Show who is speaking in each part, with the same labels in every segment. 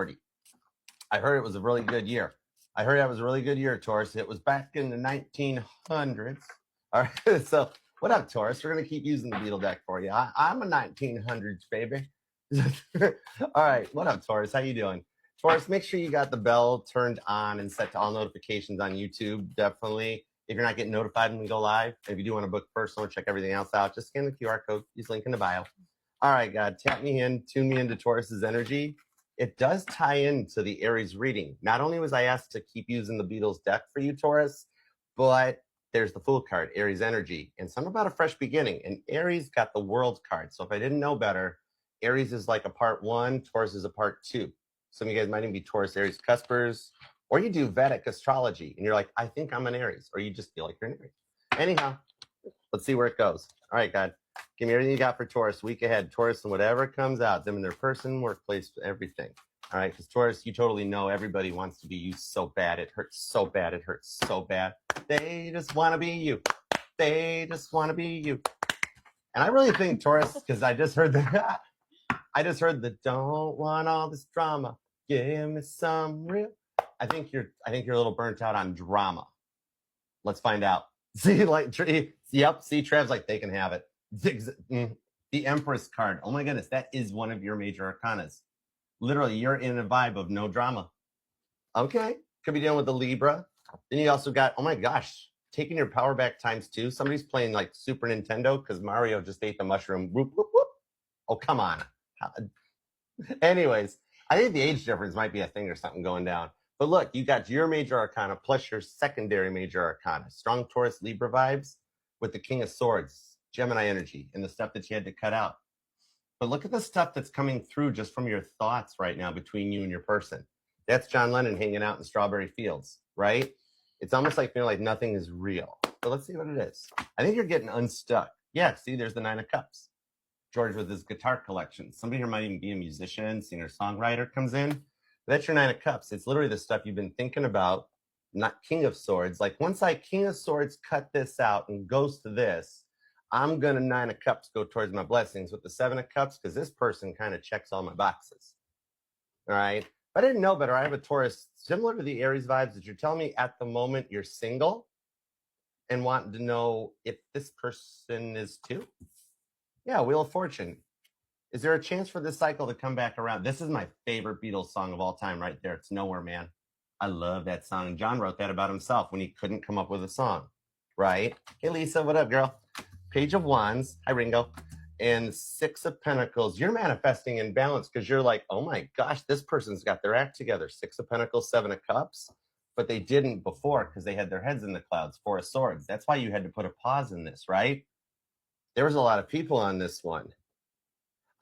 Speaker 1: 40. I heard it was a really good year. I heard that was a really good year, Taurus. It was back in the 1900s. All right, so what up, Taurus? We're going to keep using the Beetle deck for you. I'm a 1900s baby. All right, what up, Taurus? How you doing? Taurus, make sure you got the bell turned on and set to all notifications on YouTube, definitely. If you're not getting notified when we go live, if you do want to book personal, check everything else out, just scan the QR code, use the link in the bio. All right, God, tap me in, tune me into Taurus's energy. It does tie into the Aries reading. Not only was I asked to keep using the Beatles deck for you, Taurus, but there's the Fool card, Aries energy, and something about a fresh beginning. And Aries got the World card. So if I didn't know better, Aries is like a part 1, Taurus is a part 2. Some of you guys might even be Taurus, Aries cuspers, or you do Vedic astrology and you're like, I think I'm an Aries, or you just feel like you're an Aries. Anyhow, let's see where it goes. All right, God, give me everything you got for Taurus week ahead. Taurus and whatever comes out, them in their person, workplace, everything. All right, because Taurus, you totally know everybody wants to be you so bad. It hurts so bad. It hurts so bad. They just want to be you. They just want to be you. And I really think Taurus, because I just heard that. I just heard the don't want all this drama. Give me some real. I think you're a little burnt out on drama. Let's find out. See, like, yep. See, Trav's like, they can have it. The Empress card. Oh my goodness, that is one of your major arcanas. Literally, you're in a vibe of no drama. Okay, could be dealing with the Libra. Then you also got, oh my gosh, taking your power back ×2. Somebody's playing like Super Nintendo because Mario just ate the mushroom. Whoop, whoop, whoop. Oh, come on. Anyways, I think the age difference might be a thing or something going down. But look, you got your major arcana plus your secondary major arcana. Strong Taurus Libra vibes with the King of Swords, Gemini energy, and the stuff that you had to cut out. But look at the stuff that's coming through just from your thoughts right now between you and your person. That's John Lennon hanging out in Strawberry Fields, right? It's almost like feeling like nothing is real. But let's see what it is. I think you're getting unstuck. Yeah, see, there's the 9 of Cups. George with his guitar collection. Somebody here might even be a musician, singer, songwriter comes in. That's your 9 of Cups. It's literally the stuff you've been thinking about, not King of Swords. Like once I King of Swords cut this out and goes to this, I'm going to 9 of Cups go towards my blessings with the 7 of Cups because this person kind of checks all my boxes. All right. If I didn't know better, I have a Taurus similar to the Aries vibes that you're telling me at the moment you're single and wanting to know if this person is too. Yeah, Wheel of Fortune. Is there a chance for this cycle to come back around? This is my favorite Beatles song of all time right there. It's Nowhere Man. I love that song. And John wrote that about himself when he couldn't come up with a song, right? Hey, Lisa, what up, girl? Page of Wands. Hi, Ringo. And 6 of Pentacles. You're manifesting in balance because you're like, oh my gosh, this person's got their act together. 6 of Pentacles, 7 of Cups. But they didn't before because they had their heads in the clouds. 4 of Swords. That's why you had to put a pause in this, right? There was a lot of people on this one.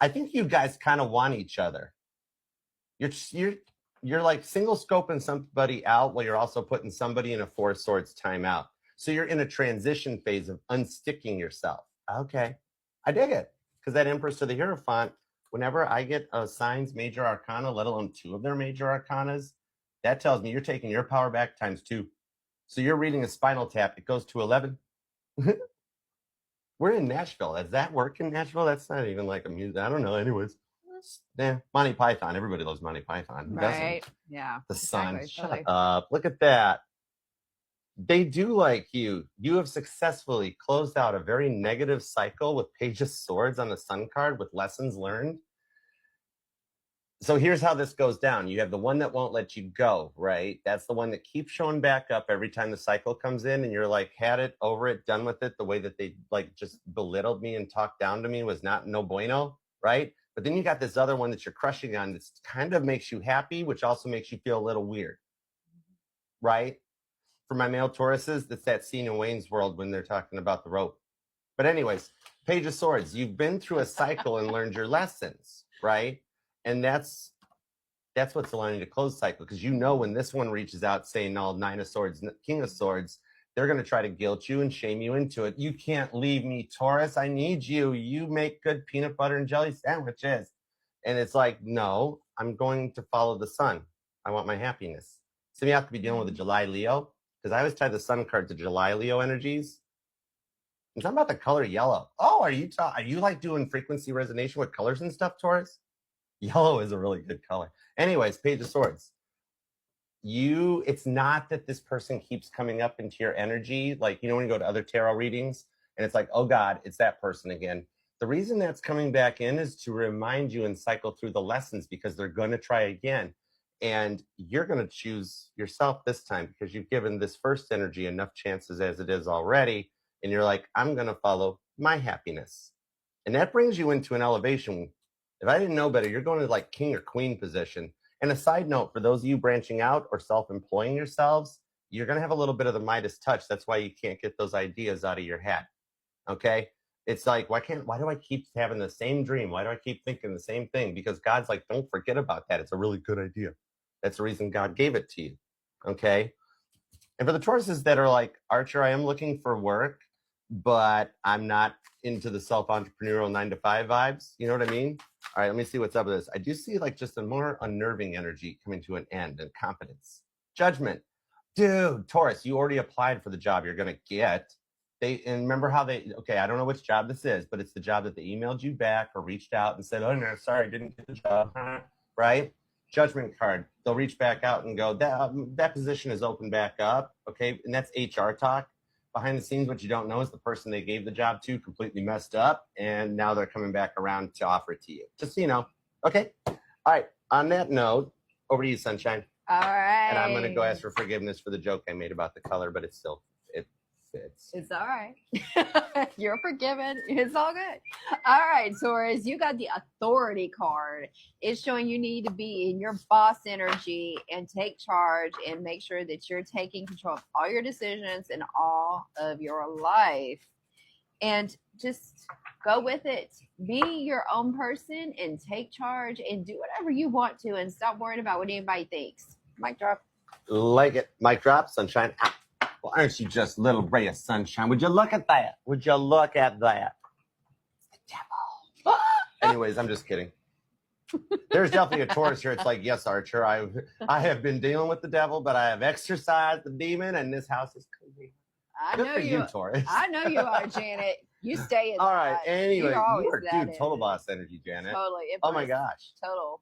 Speaker 1: I think you guys kind of want each other. You're like single scoping somebody out while you're also putting somebody in a 4 of Swords timeout. So you're in a transition phase of unsticking yourself. Okay. I dig it. Because that Empress to the Hierophant, whenever I get a sign's major arcana, let alone 2 of their major arcanas, that tells me you're taking your power back ×2. So you're reading a Spinal Tap. It goes to 11. We're in Nashville. Does that work in Nashville? That's not even like a music. I don't know. Anyways, yeah, Monty Python. Everybody loves Monty Python.
Speaker 2: Right? Yeah.
Speaker 1: The sun.
Speaker 2: Exactly.
Speaker 1: Shut up. Look at that. They do like you. You have successfully closed out a very negative cycle with Page of Swords on the Sun card with lessons learned. So here's how this goes down. You have the one that won't let you go, right? That's the one that keeps showing back up every time the cycle comes in and you're like, had it, over it, done with it. The way that they like just belittled me and talked down to me was not no bueno, right? But then you got this other one that you're crushing on that kind of makes you happy, which also makes you feel a little weird, right? For my male Tauruses, that's that scene in Wayne's World when they're talking about the rope. But anyways, Page of Swords, you've been through a cycle and learned your lessons, right? And that's what's allowing you to close cycle because you know when this one reaches out saying, no, 9 of Swords, King of Swords, they're going to try to guilt you and shame you into it. You can't leave me, Taurus. I need you. You make good peanut butter and jelly sandwiches. And it's like, no, I'm going to follow the sun. I want my happiness. So you have to be dealing with a July Leo because I always tie the sun card to July Leo energies. It's not about the color yellow. Oh, are you like doing frequency resonation with colors and stuff, Taurus? Yellow is a really good color. Anyways, Page of Swords. It's not that this person keeps coming up into your energy. Like, when you go to other tarot readings and it's like, oh God, it's that person again. The reason that's coming back in is to remind you and cycle through the lessons, because they're going to try again. And you're going to choose yourself this time because you've given this first energy enough chances as it is already. And you're like, I'm going to follow my happiness. And that brings you into an elevation. If I didn't know better, you're going to like king or queen position. And a side note, for those of you branching out or self-employing yourselves, you're going to have a little bit of the Midas touch. That's why you can't get those ideas out of your head. Okay? It's like, why do I keep having the same dream? Why do I keep thinking the same thing? Because God's like, don't forget about that. It's a really good idea. That's the reason God gave it to you. Okay? And for the Tauruses that are like, Archer, I am looking for work, but I'm not into the self-entrepreneurial 9-to-5 vibes. You know what I mean? All right, let me see what's up with this. I do see like just a more unnerving energy coming to an end, and confidence. Judgment. Dude, Taurus, you already applied for the job you're going to get. And remember how I don't know which job this is, but it's the job that they emailed you back or reached out and said, oh, no, sorry, didn't get the job, right? Judgment card. They'll reach back out and go, that position is open back up, okay? And that's HR talk. Behind the scenes, what you don't know is the person they gave the job to completely messed up, and now they're coming back around to offer it to you. Just so you know. Okay? All right. On that note, over to you, Sunshine.
Speaker 2: All right.
Speaker 1: And I'm going to go ask for forgiveness for the joke I made about the color, but it fits.
Speaker 2: It's all right. You're forgiven. It's all good. All right, Taurus, you got the authority card. It's showing you need to be in your boss energy and take charge and make sure that you're taking control of all your decisions and all of your life. And just go with it. Be your own person and take charge and do whatever you want to, and stop worrying about what anybody thinks. Mic drop.
Speaker 1: Like it. Mic drop. Sunshine out. Well, aren't you just a little ray of sunshine? Would you look at that? Would you look at that? It's the devil. Anyways, I'm just kidding. There's definitely a Taurus here. It's like, yes, Archer, I have been dealing with the devil, but I have exorcised the demon, and this house is clean.
Speaker 2: Good for you,
Speaker 1: Taurus.
Speaker 2: I know you are, Janet. You stay in
Speaker 1: all
Speaker 2: that.
Speaker 1: right. Anyway, you are, dude, total
Speaker 2: energy.
Speaker 1: boss energy, Janet.
Speaker 2: Totally.
Speaker 1: Oh my gosh.
Speaker 2: Total.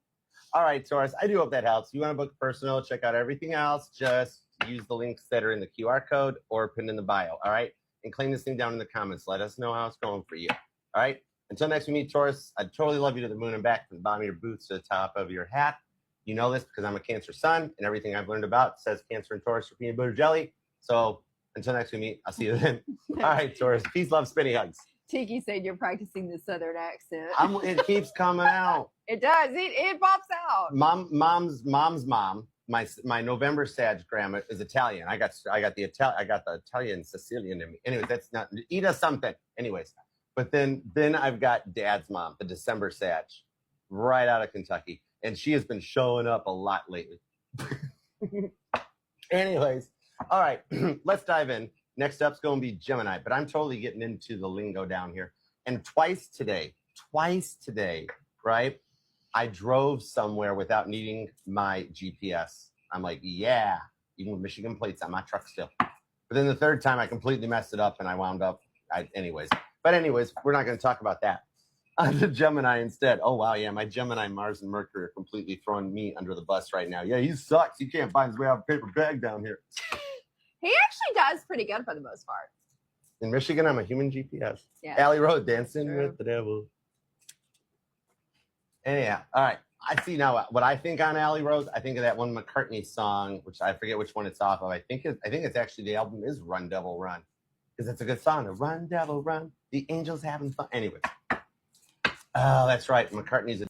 Speaker 1: All right, Taurus. I do hope that helps. You want to book personal, check out everything else. Just use the links that are in the QR code or pinned in the bio. All right. And claim this thing down in the comments. Let us know how it's going for you. All right. Until next we meet, Taurus, I totally love you to the moon and back, from the bottom of your boots to the top of your hat. You know this because I'm a Cancer sun, and everything I've learned about says Cancer and Taurus for peanut butter jelly. So until next we meet, I'll see you then. All right, Taurus. Peace, love, spinny hugs.
Speaker 2: Tiki said you're practicing the Southern accent.
Speaker 1: It keeps coming out.
Speaker 2: It does. It pops out.
Speaker 1: Mom's mom. My November Sag grandma is Italian. I got the Italian Sicilian in me. Anyways, that's not Ida something. Anyways, but then I've got Dad's mom, the December Sag, right out of Kentucky, and she has been showing up a lot lately. Anyways, all right, let's dive in. Next up's going to be Gemini, but I'm totally getting into the lingo down here. And twice today, right? I drove somewhere without needing my GPS. I'm like, yeah, even with Michigan plates on my truck still. But then the third time I completely messed it up and I wound up, anyways, we're not going to talk about that. On the Gemini instead. Oh, wow, yeah, my Gemini, Mars, and Mercury are completely throwing me under the bus right now. Yeah, he sucks. He can't find his way out of a paper bag down here.
Speaker 2: He actually does pretty good for the most part.
Speaker 1: In Michigan, I'm a human GPS.
Speaker 2: Yeah.
Speaker 1: Alley Road, dancing with the devil. Anyhow, all right. I see now what I think on Alley Road. I think of that one McCartney song, which I forget which one it's off of. I think it's actually, the album is Run Devil Run, because it's a good song. Run Devil Run, the angels having fun. Anyway. Oh, that's right. McCartney's a